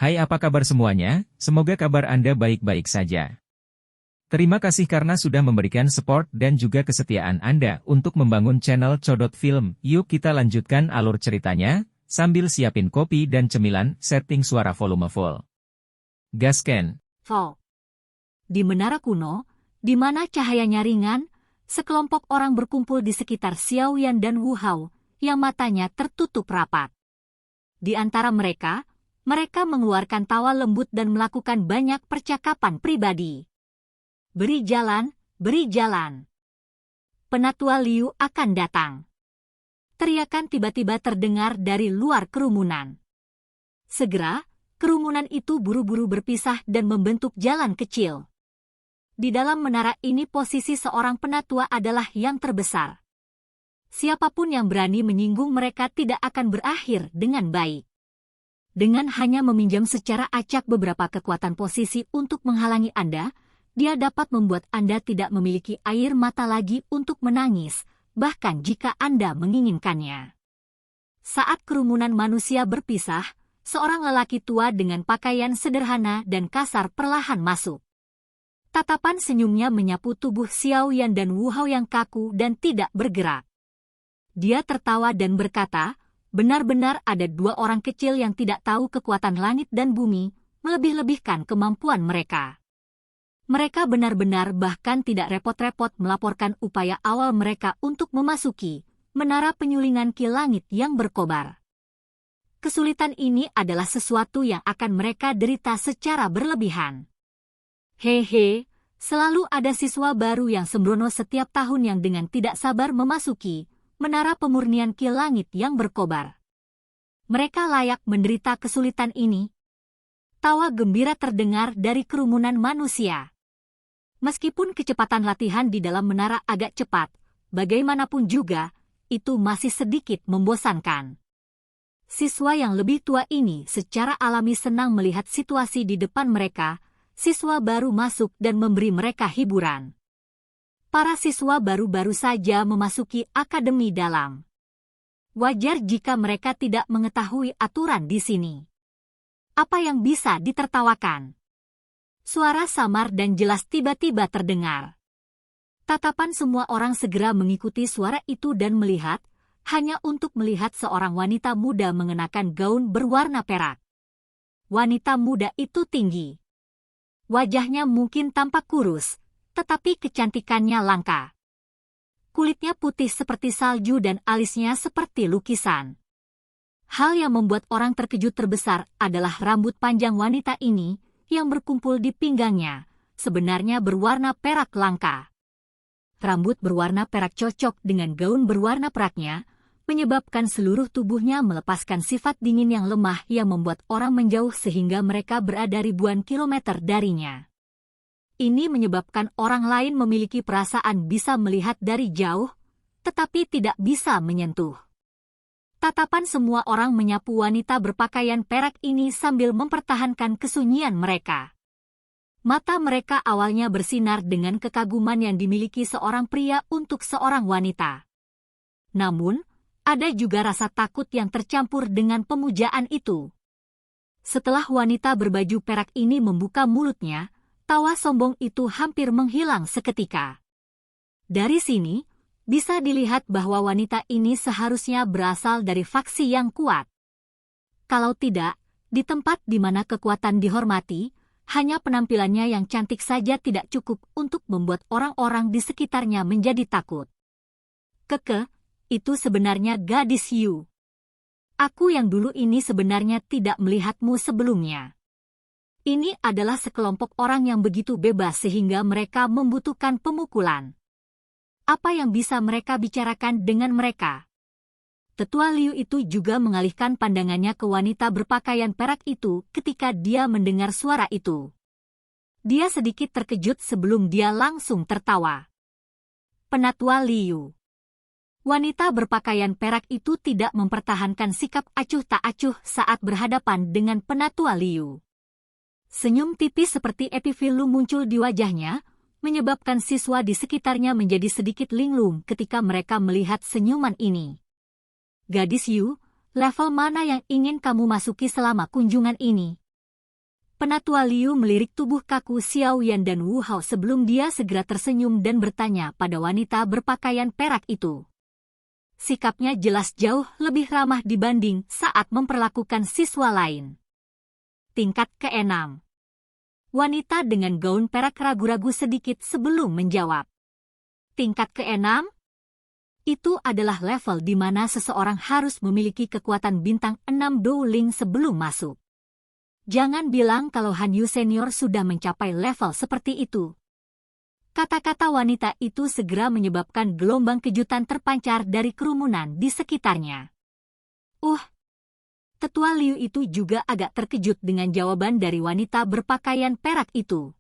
Hai, apa kabar semuanya? Semoga kabar Anda baik-baik saja. Terima kasih karena sudah memberikan support dan juga kesetiaan Anda untuk membangun channel Codot Film. Yuk kita lanjutkan alur ceritanya, sambil siapin kopi dan cemilan, setting suara volume full. Gasken. Vo. Di menara kuno, di mana cahayanya ringan, sekelompok orang berkumpul di sekitar Xiaoyan dan Wu Hao, yang matanya tertutup rapat. Di antara mereka mengeluarkan tawa lembut dan melakukan banyak percakapan pribadi. Beri jalan, beri jalan. Penatua Liu akan datang. Teriakan tiba-tiba terdengar dari luar kerumunan. Segera, kerumunan itu buru-buru berpisah dan membentuk jalan kecil. Di dalam menara ini posisi seorang penatua adalah yang terbesar. Siapapun yang berani menyinggung mereka tidak akan berakhir dengan baik. Dengan hanya meminjam secara acak beberapa kekuatan posisi untuk menghalangi Anda, dia dapat membuat Anda tidak memiliki air mata lagi untuk menangis, bahkan jika Anda menginginkannya. Saat kerumunan manusia berpisah, seorang lelaki tua dengan pakaian sederhana dan kasar perlahan masuk. Tatapan senyumnya menyapu tubuh Xiaoyan dan Wu Hao yang kaku dan tidak bergerak. Dia tertawa dan berkata, benar-benar ada dua orang kecil yang tidak tahu kekuatan langit dan bumi, melebih-lebihkan kemampuan mereka. Mereka benar-benar bahkan tidak repot-repot melaporkan upaya awal mereka untuk memasuki menara penyulingan ki langit yang berkobar. Kesulitan ini adalah sesuatu yang akan mereka derita secara berlebihan. Hehe, selalu ada siswa baru yang sembrono setiap tahun yang dengan tidak sabar memasuki menara pemurnian ki langit yang berkobar. Mereka layak menderita kesulitan ini. Tawa gembira terdengar dari kerumunan manusia. Meskipun kecepatan latihan di dalam menara agak cepat, bagaimanapun juga, itu masih sedikit membosankan. Siswa yang lebih tua ini secara alami senang melihat situasi di depan mereka. Siswa baru masuk dan memberi mereka hiburan. Para siswa baru-baru saja memasuki akademi dalam. Wajar jika mereka tidak mengetahui aturan di sini. Apa yang bisa ditertawakan? Suara samar dan jelas tiba-tiba terdengar. Tatapan semua orang segera mengikuti suara itu dan melihat, hanya untuk melihat seorang wanita muda mengenakan gaun berwarna perak. Wanita muda itu tinggi. Wajahnya mungkin tampak kurus, tetapi kecantikannya langka. Kulitnya putih seperti salju dan alisnya seperti lukisan. Hal yang membuat orang terkejut terbesar adalah rambut panjang wanita ini yang berkumpul di pinggangnya, sebenarnya berwarna perak langka. Rambut berwarna perak cocok dengan gaun berwarna peraknya, menyebabkan seluruh tubuhnya melepaskan sifat dingin yang lemah yang membuat orang menjauh sehingga mereka berada ribuan kilometer darinya. Ini menyebabkan orang lain memiliki perasaan bisa melihat dari jauh, tetapi tidak bisa menyentuh. Tatapan semua orang menyapu wanita berpakaian perak ini sambil mempertahankan kesunyian mereka. Mata mereka awalnya bersinar dengan kekaguman yang dimiliki seorang pria untuk seorang wanita. Namun, ada juga rasa takut yang tercampur dengan pemujaan itu. Setelah wanita berbaju perak ini membuka mulutnya, tawa sombong itu hampir menghilang seketika. Dari sini, bisa dilihat bahwa wanita ini seharusnya berasal dari faksi yang kuat. Kalau tidak, di tempat di mana kekuatan dihormati, hanya penampilannya yang cantik saja tidak cukup untuk membuat orang-orang di sekitarnya menjadi takut. Itu sebenarnya gadis Yu. Aku yang dulu ini sebenarnya tidak melihatmu sebelumnya. Ini adalah sekelompok orang yang begitu bebas sehingga mereka membutuhkan pemukulan. Apa yang bisa mereka bicarakan dengan mereka? Tetua Liu itu juga mengalihkan pandangannya ke wanita berpakaian perak itu ketika dia mendengar suara itu. Dia sedikit terkejut sebelum dia langsung tertawa. Penatua Liu. Wanita berpakaian perak itu tidak mempertahankan sikap acuh tak acuh saat berhadapan dengan Penatua Liu. Senyum tipis seperti epifilu muncul di wajahnya, menyebabkan siswa di sekitarnya menjadi sedikit linglung ketika mereka melihat senyuman ini. Gadis Yu, level mana yang ingin kamu masuki selama kunjungan ini? Penatua Liu melirik tubuh kaku Xiao Yan dan Wu Hao sebelum dia segera tersenyum dan bertanya pada wanita berpakaian perak itu. Sikapnya jelas jauh lebih ramah dibanding saat memperlakukan siswa lain. Tingkat ke-6. Wanita dengan gaun perak ragu-ragu sedikit sebelum menjawab. Tingkat ke-6? Itu adalah level di mana seseorang harus memiliki kekuatan bintang 6 Douling sebelum masuk. Jangan bilang kalau Han Yu senior sudah mencapai level seperti itu. Kata-kata wanita itu segera menyebabkan gelombang kejutan terpancar dari kerumunan di sekitarnya. Tetua Liu itu juga agak terkejut dengan jawaban dari wanita berpakaian perak itu.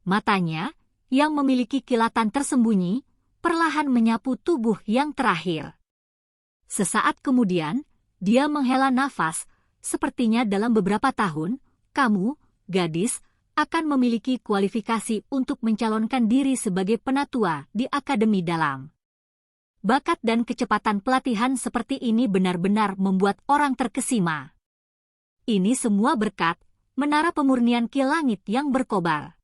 Matanya, yang memiliki kilatan tersembunyi, perlahan menyapu tubuh yang terakhir. Sesaat kemudian, dia menghela nafas. Sepertinya dalam beberapa tahun, kamu, gadis, akan memiliki kualifikasi untuk mencalonkan diri sebagai penatua di Akademi Dalam. Bakat dan kecepatan pelatihan seperti ini benar-benar membuat orang terkesima. Ini semua berkat menara pemurnian Ki Langit yang berkobar.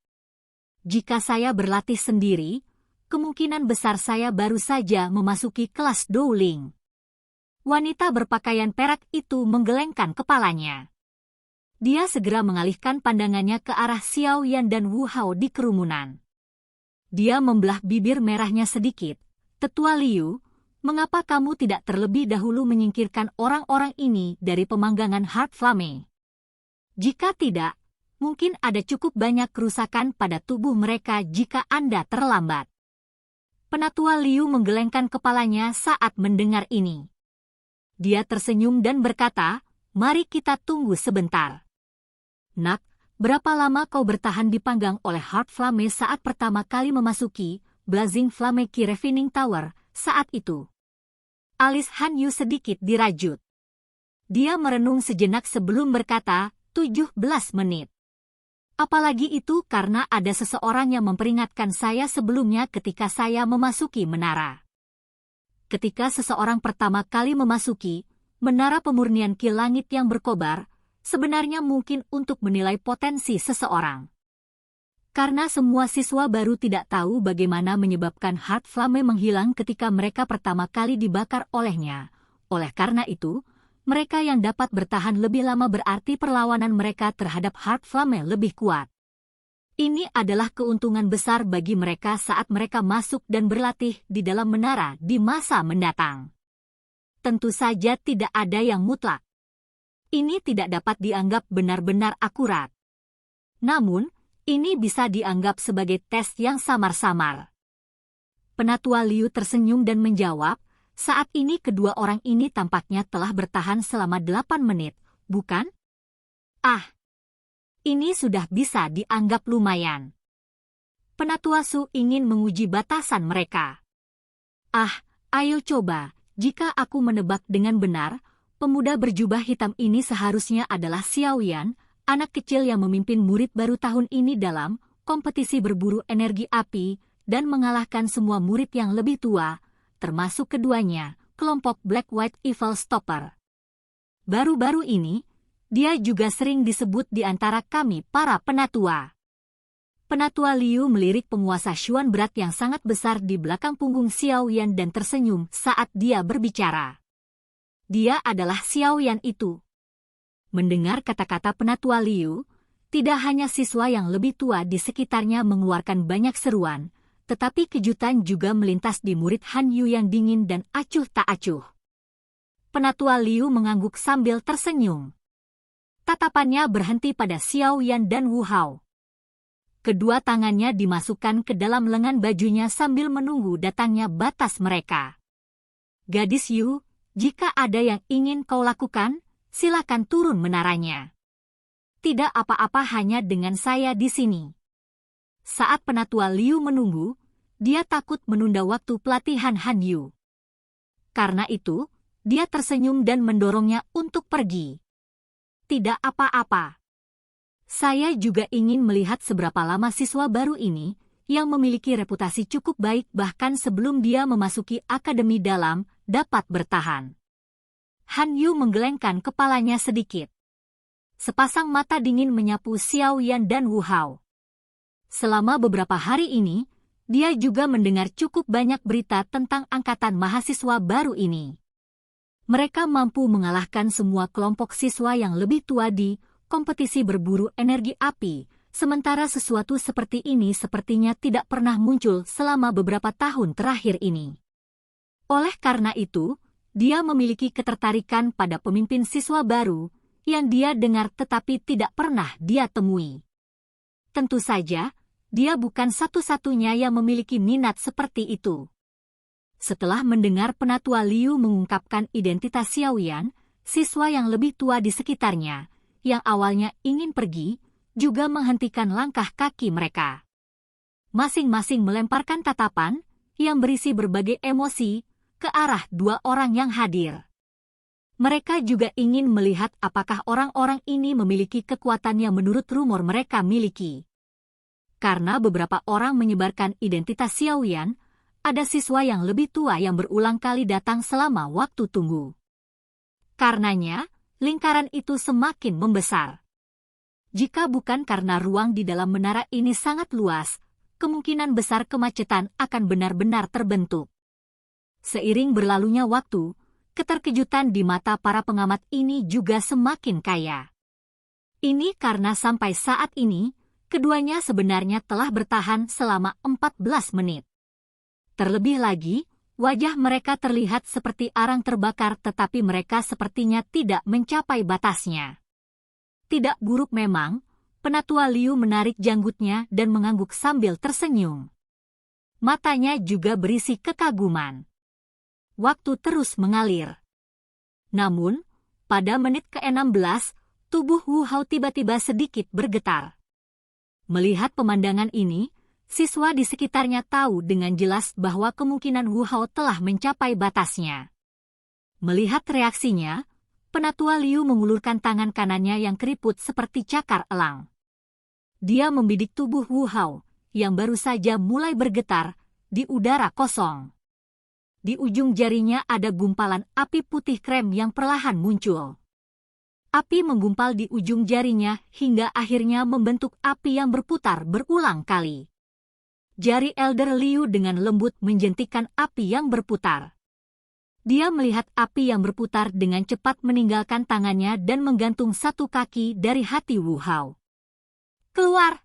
Jika saya berlatih sendiri, kemungkinan besar saya baru saja memasuki kelas Douling. Wanita berpakaian perak itu menggelengkan kepalanya. Dia segera mengalihkan pandangannya ke arah Xiao Yan dan Wu Hao di kerumunan. Dia membelah bibir merahnya sedikit. Tetua Liu, mengapa kamu tidak terlebih dahulu menyingkirkan orang-orang ini dari pemanggangan Heart Flame? Jika tidak, mungkin ada cukup banyak kerusakan pada tubuh mereka jika Anda terlambat. Penatua Liu menggelengkan kepalanya saat mendengar ini. Dia tersenyum dan berkata, mari kita tunggu sebentar. Nak, berapa lama kau bertahan dipanggang oleh Heart Flame saat pertama kali memasuki Blazing Flame Ki Refining Tower saat itu? Alis Han Yu sedikit dirajut. Dia merenung sejenak sebelum berkata, 17 menit. Apalagi itu karena ada seseorang yang memperingatkan saya sebelumnya ketika saya memasuki menara. Ketika seseorang pertama kali memasuki menara pemurnian Ki Langit yang berkobar, sebenarnya mungkin untuk menilai potensi seseorang. Karena semua siswa baru tidak tahu bagaimana menyebabkan Heart Flame menghilang ketika mereka pertama kali dibakar olehnya. Oleh karena itu, mereka yang dapat bertahan lebih lama berarti perlawanan mereka terhadap Heart Flame lebih kuat. Ini adalah keuntungan besar bagi mereka saat mereka masuk dan berlatih di dalam menara di masa mendatang. Tentu saja tidak ada yang mutlak. Ini tidak dapat dianggap benar-benar akurat. Namun, ini bisa dianggap sebagai tes yang samar-samar. Penatua Liu tersenyum dan menjawab, saat ini kedua orang ini tampaknya telah bertahan selama 8 menit, bukan? Ini sudah bisa dianggap lumayan. Penatua Su ingin menguji batasan mereka. Ayo coba, jika aku menebak dengan benar, pemuda berjubah hitam ini seharusnya adalah Xiao Yan, anak kecil yang memimpin murid baru tahun ini dalam kompetisi berburu energi api dan mengalahkan semua murid yang lebih tua, termasuk keduanya, kelompok Black White Evil Stopper. Baru-baru ini, dia juga sering disebut di antara kami para penatua. Penatua Liu melirik penguasa Xuan berat yang sangat besar di belakang punggung Xiao Yan dan tersenyum saat dia berbicara. Dia adalah Xiao Yan itu. Mendengar kata-kata Penatua Liu, tidak hanya siswa yang lebih tua di sekitarnya mengeluarkan banyak seruan, tetapi kejutan juga melintas di murid Han Yu yang dingin dan acuh tak acuh. Penatua Liu mengangguk sambil tersenyum. Tatapannya berhenti pada Xiao Yan dan Wu Hao. Kedua tangannya dimasukkan ke dalam lengan bajunya sambil menunggu datangnya batas mereka. Gadis Yu, jika ada yang ingin kau lakukan, silakan turun menaranya. Tidak apa-apa hanya dengan saya di sini. Saat Penatua Liu menunggu, dia takut menunda waktu pelatihan Han Yu. Karena itu, dia tersenyum dan mendorongnya untuk pergi. Tidak apa-apa. Saya juga ingin melihat seberapa lama siswa baru ini, yang memiliki reputasi cukup baik bahkan sebelum dia memasuki Akademi Dalam, dapat bertahan. Han Yu menggelengkan kepalanya sedikit. Sepasang mata dingin menyapu Xiao Yan dan Wu Hao. Selama beberapa hari ini, dia juga mendengar cukup banyak berita tentang angkatan mahasiswa baru ini. Mereka mampu mengalahkan semua kelompok siswa yang lebih tua di kompetisi berburu energi api, sementara sesuatu seperti ini sepertinya tidak pernah muncul selama beberapa tahun terakhir ini. Oleh karena itu, dia memiliki ketertarikan pada pemimpin siswa baru yang dia dengar tetapi tidak pernah dia temui. Tentu saja, dia bukan satu-satunya yang memiliki minat seperti itu. Setelah mendengar Penatua Liu mengungkapkan identitas Xiao Yan, siswa yang lebih tua di sekitarnya, yang awalnya ingin pergi, juga menghentikan langkah kaki mereka. Masing-masing melemparkan tatapan yang berisi berbagai emosi ke arah dua orang yang hadir. Mereka juga ingin melihat apakah orang-orang ini memiliki kekuatan yang menurut rumor mereka miliki. Karena beberapa orang menyebarkan identitas Xiao Yan, ada siswa yang lebih tua yang berulang kali datang selama waktu tunggu. Karenanya, lingkaran itu semakin membesar. Jika bukan karena ruang di dalam menara ini sangat luas, kemungkinan besar kemacetan akan benar-benar terbentuk. Seiring berlalunya waktu, keterkejutan di mata para pengamat ini juga semakin kaya. Ini karena sampai saat ini, keduanya sebenarnya telah bertahan selama 14 menit. Terlebih lagi, wajah mereka terlihat seperti arang terbakar tetapi mereka sepertinya tidak mencapai batasnya. Tidak buruk memang, Penatua Liu menarik janggutnya dan mengangguk sambil tersenyum. Matanya juga berisi kekaguman. Waktu terus mengalir. Namun, pada menit ke-16, tubuh Wu Hao tiba-tiba sedikit bergetar. Melihat pemandangan ini, siswa di sekitarnya tahu dengan jelas bahwa kemungkinan Wu Hao telah mencapai batasnya. Melihat reaksinya, Penatua Liu mengulurkan tangan kanannya yang keriput seperti cakar elang. Dia membidik tubuh Wu Hao, yang baru saja mulai bergetar, di udara kosong. Di ujung jarinya ada gumpalan api putih krem yang perlahan muncul. Api menggumpal di ujung jarinya hingga akhirnya membentuk api yang berputar berulang kali. Jari Elder Liu dengan lembut menjentikan api yang berputar. Dia melihat api yang berputar dengan cepat meninggalkan tangannya dan menggantung satu kaki dari hati Wu Hao. Keluar!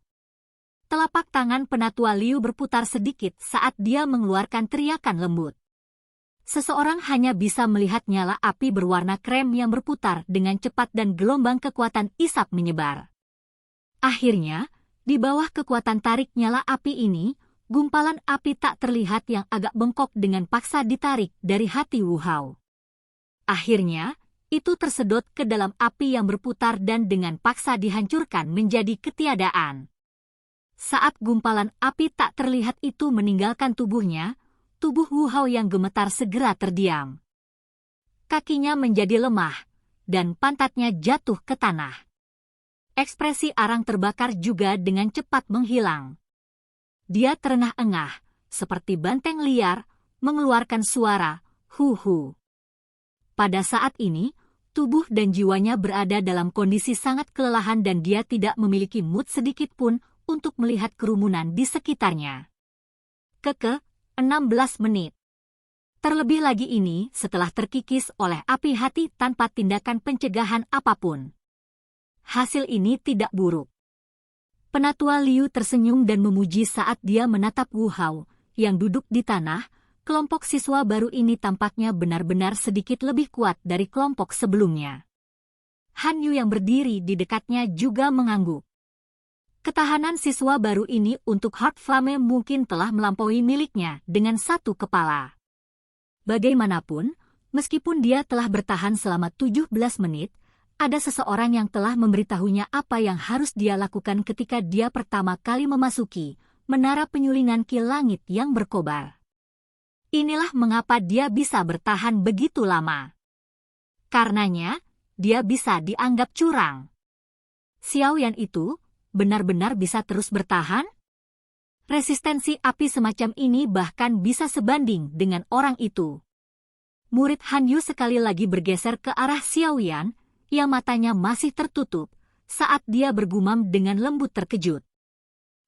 Telapak tangan Penatua Liu berputar sedikit saat dia mengeluarkan teriakan lembut. Seseorang hanya bisa melihat nyala api berwarna krem yang berputar dengan cepat dan gelombang kekuatan isap menyebar. Akhirnya, di bawah kekuatan tarik nyala api ini, gumpalan api tak terlihat yang agak bengkok dengan paksa ditarik dari hati Wu Hao. Akhirnya, itu tersedot ke dalam api yang berputar dan dengan paksa dihancurkan menjadi ketiadaan. Saat gumpalan api tak terlihat itu meninggalkan tubuhnya, tubuh Wu Hao yang gemetar segera terdiam. Kakinya menjadi lemah, dan pantatnya jatuh ke tanah. Ekspresi arang terbakar juga dengan cepat menghilang. Dia terengah-engah, seperti banteng liar, mengeluarkan suara, hu-hu. Pada saat ini, tubuh dan jiwanya berada dalam kondisi sangat kelelahan dan dia tidak memiliki mood sedikit pun untuk melihat kerumunan di sekitarnya. 16 menit. Terlebih lagi ini setelah terkikis oleh api hati tanpa tindakan pencegahan apapun. Hasil ini tidak buruk. Penatua Liu tersenyum dan memuji saat dia menatap Wu Hao, yang duduk di tanah. Kelompok siswa baru ini tampaknya benar-benar sedikit lebih kuat dari kelompok sebelumnya. Han Yu yang berdiri di dekatnya juga mengangguk. Ketahanan siswa baru ini untuk Heart Flame mungkin telah melampaui miliknya dengan satu kepala. Bagaimanapun, meskipun dia telah bertahan selama 17 menit, ada seseorang yang telah memberitahunya apa yang harus dia lakukan ketika dia pertama kali memasuki menara penyulingan ki langit yang berkobar. Inilah mengapa dia bisa bertahan begitu lama. Karenanya, dia bisa dianggap curang. Xiao Yan itu benar-benar bisa terus bertahan? Resistensi api semacam ini bahkan bisa sebanding dengan orang itu. Murid Han Yu sekali lagi bergeser ke arah Xiao Yan, yang matanya masih tertutup, saat dia bergumam dengan lembut terkejut.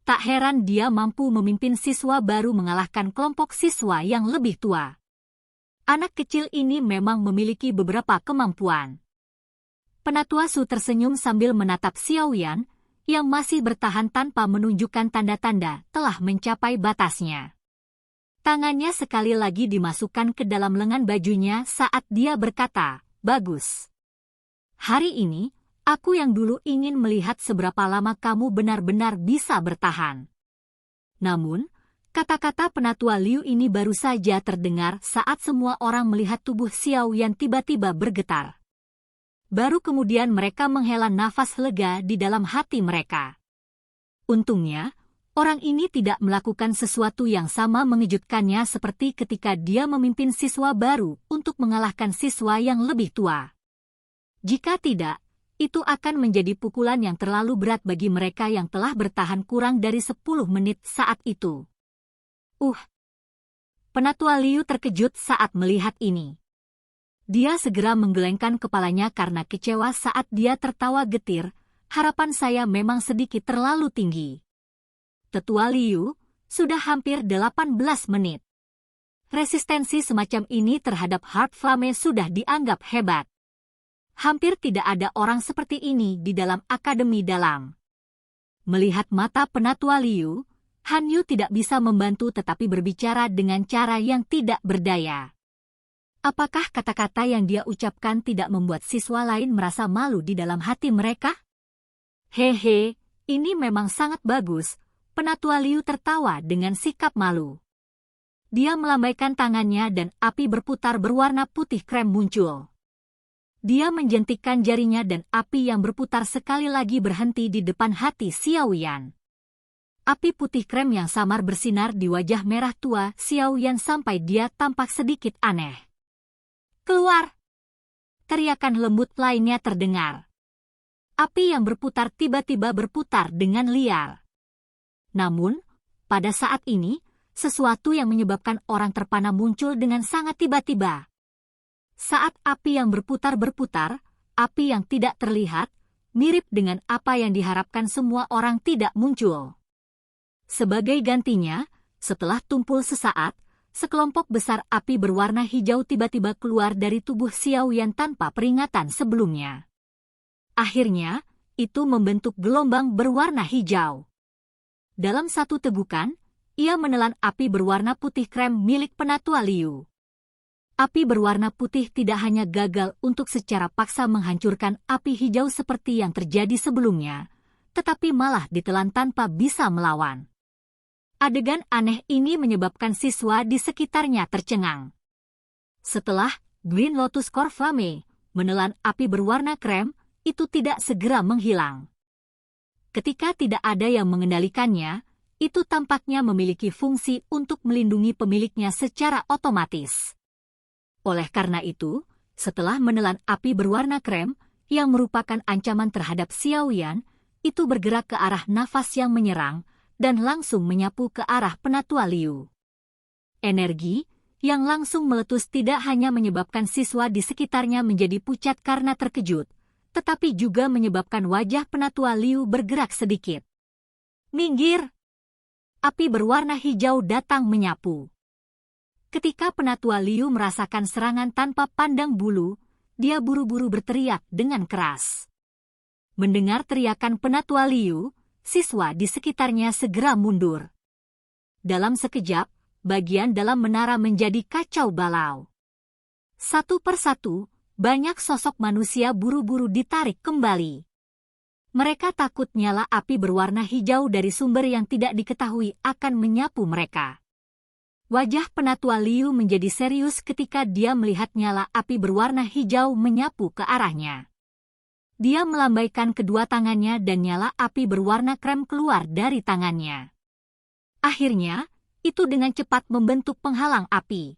Tak heran dia mampu memimpin siswa baru mengalahkan kelompok siswa yang lebih tua. Anak kecil ini memang memiliki beberapa kemampuan. Penatua Su tersenyum sambil menatap Xiaoyan, yang masih bertahan tanpa menunjukkan tanda-tanda telah mencapai batasnya. Tangannya sekali lagi dimasukkan ke dalam lengan bajunya saat dia berkata, "Bagus. Hari ini, aku yang dulu ingin melihat seberapa lama kamu benar-benar bisa bertahan." Namun, kata-kata penatua Liu ini baru saja terdengar saat semua orang melihat tubuh Xiaoyan tiba-tiba bergetar. Baru kemudian mereka menghela nafas lega di dalam hati mereka. Untungnya, orang ini tidak melakukan sesuatu yang sama mengejutkannya seperti ketika dia memimpin siswa baru untuk mengalahkan siswa yang lebih tua. Jika tidak, itu akan menjadi pukulan yang terlalu berat bagi mereka yang telah bertahan kurang dari 10 menit saat itu. Penatua Liu terkejut saat melihat ini. Dia segera menggelengkan kepalanya karena kecewa saat dia tertawa getir. Harapan saya memang sedikit terlalu tinggi. Tetua Liu, sudah hampir 18 menit. Resistensi semacam ini terhadap Heart Flame sudah dianggap hebat. Hampir tidak ada orang seperti ini di dalam Akademi Dalam. Melihat mata penatua Liu, Han Yu tidak bisa membantu tetapi berbicara dengan cara yang tidak berdaya. Apakah kata-kata yang dia ucapkan tidak membuat siswa lain merasa malu di dalam hati mereka? Hehe, ini memang sangat bagus. Penatua Liu tertawa dengan sikap malu. Dia melambaikan tangannya dan api berputar berwarna putih krem muncul. Dia menjentikkan jarinya dan api yang berputar sekali lagi berhenti di depan hati Xiaoyan. Api putih krem yang samar bersinar di wajah merah tua Xiaoyan sampai dia tampak sedikit aneh. "Keluar!" Teriakan lembut lainnya terdengar. Api yang berputar tiba-tiba berputar dengan liar. Namun, pada saat ini, sesuatu yang menyebabkan orang terpana muncul dengan sangat tiba-tiba. Saat api yang berputar-berputar, api yang tidak terlihat, mirip dengan apa yang diharapkan semua orang tidak muncul. Sebagai gantinya, setelah tumpul sesaat, sekelompok besar api berwarna hijau tiba-tiba keluar dari tubuh Xiaoyan tanpa peringatan sebelumnya. Akhirnya, itu membentuk gelombang berwarna hijau. Dalam satu tegukan, ia menelan api berwarna putih krem milik penatua Liu. Api berwarna putih tidak hanya gagal untuk secara paksa menghancurkan api hijau seperti yang terjadi sebelumnya, tetapi malah ditelan tanpa bisa melawan. Adegan aneh ini menyebabkan siswa di sekitarnya tercengang. Setelah Green Lotus Core Flame menelan api berwarna krem, itu tidak segera menghilang. Ketika tidak ada yang mengendalikannya, itu tampaknya memiliki fungsi untuk melindungi pemiliknya secara otomatis. Oleh karena itu, setelah menelan api berwarna krem, yang merupakan ancaman terhadap Xiaoyan, itu bergerak ke arah nafas yang menyerang, dan langsung menyapu ke arah penatua Liu. Energi yang langsung meletus tidak hanya menyebabkan siswa di sekitarnya menjadi pucat karena terkejut, tetapi juga menyebabkan wajah penatua Liu bergerak sedikit. "Minggir!" Api berwarna hijau datang menyapu. Ketika penatua Liu merasakan serangan tanpa pandang bulu, dia buru-buru berteriak dengan keras. Mendengar teriakan penatua Liu, siswa di sekitarnya segera mundur. Dalam sekejap, bagian dalam menara menjadi kacau balau. Satu persatu, banyak sosok manusia buru-buru ditarik kembali. Mereka takut nyala api berwarna hijau dari sumber yang tidak diketahui akan menyapu mereka. Wajah penatua Liu menjadi serius ketika dia melihat nyala api berwarna hijau menyapu ke arahnya. Dia melambaikan kedua tangannya dan nyala api berwarna krem keluar dari tangannya. Akhirnya, itu dengan cepat membentuk penghalang api.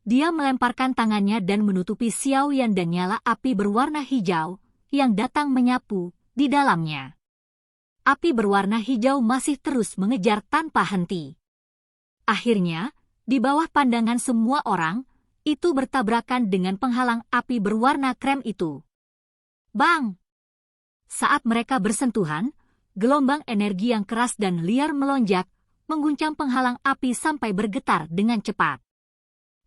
Dia melemparkan tangannya dan menutupi Xiaoyan dan nyala api berwarna hijau yang datang menyapu di dalamnya. Api berwarna hijau masih terus mengejar tanpa henti. Akhirnya, di bawah pandangan semua orang, itu bertabrakan dengan penghalang api berwarna krem itu. Bang! Saat mereka bersentuhan, gelombang energi yang keras dan liar melonjak, mengguncang penghalang api sampai bergetar dengan cepat.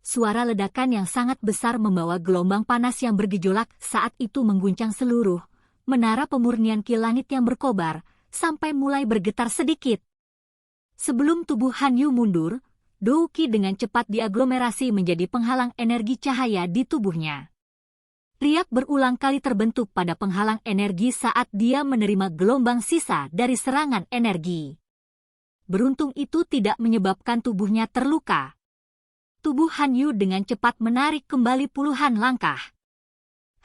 Suara ledakan yang sangat besar membawa gelombang panas yang bergejolak saat itu mengguncang seluruh menara pemurnian Ki Langit yang berkobar, sampai mulai bergetar sedikit. Sebelum tubuh Han Yu mundur, Dou Qi dengan cepat diaglomerasi menjadi penghalang energi cahaya di tubuhnya. Riak berulang kali terbentuk pada penghalang energi saat dia menerima gelombang sisa dari serangan energi. Beruntung itu tidak menyebabkan tubuhnya terluka. Tubuh Han Yu dengan cepat menarik kembali puluhan langkah.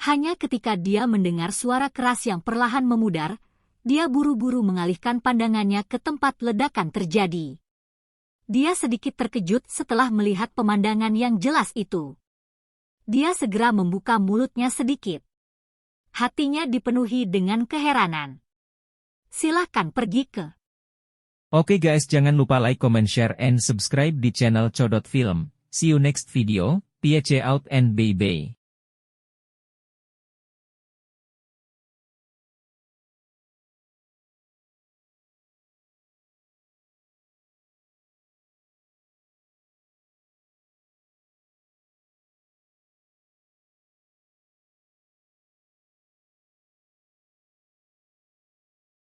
Hanya ketika dia mendengar suara keras yang perlahan memudar, dia buru-buru mengalihkan pandangannya ke tempat ledakan terjadi. Dia sedikit terkejut setelah melihat pemandangan yang jelas itu. Dia segera membuka mulutnya sedikit. Hatinya dipenuhi dengan keheranan. Silahkan pergi ke. Oke guys, jangan lupa like, comment, share, and subscribe di channel Codot Film. See you next video, peace out and bye-bye.